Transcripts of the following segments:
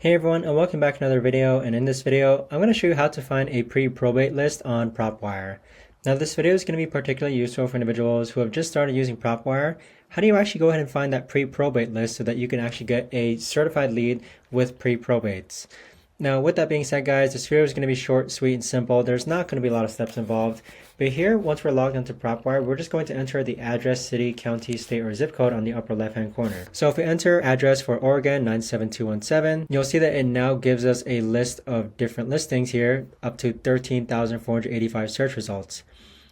Hey everyone, and welcome back to another video. And in this video, I'm going to show you how to find a pre-probate list on Propwire. Now this video is going to be particularly useful for individuals who have just started using Propwire. How do you actually go ahead and find that pre-probate list so that you can actually get a certified lead with pre-probates? Now with that being said guys, this video is going to be short, sweet, and simple. There's not going to be a lot of steps involved. But here, once we're logged into Propwire, we're just going to enter the address, city, county, state, or zip code on the upper left-hand corner. So if we enter address for Oregon 97217, you'll see that it now gives us a list of different listings here, up to 13,485 search results.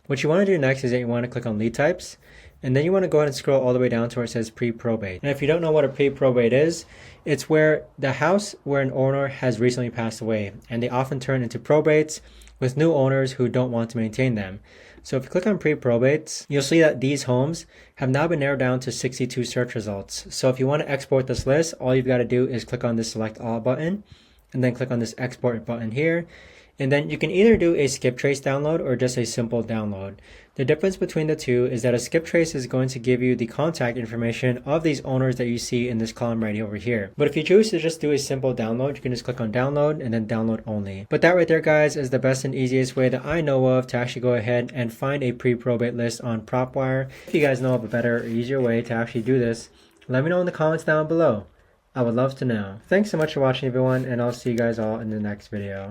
What you want to do next is that you want to click on lead types, and then you want to go ahead and scroll all the way down to where it says pre-probate. And if you don't know what a pre-probate is, it's where the house where an owner has recently passed away, and they often turn into probates with new owners who don't want to maintain them. So if you click on pre-probates, you'll see that these homes have now been narrowed down to 62 search results. So if you want to export this list, all you've got to do is click on this select all button, and then click on this export button here. And then you can either do a skip trace download or just a simple download. The difference between the two is that a skip trace is going to give you the contact information of these owners that you see in this column right over here. But if you choose to just do a simple download, you can just click on download and then download only. But that right there guys is the best and easiest way that I know of to actually go ahead and find a pre-probate list on Propwire. If you guys know of a better or easier way to actually do this, let me know in the comments down below. I would love to know. Thanks so much for watching everyone, and I'll see you guys all in the next video.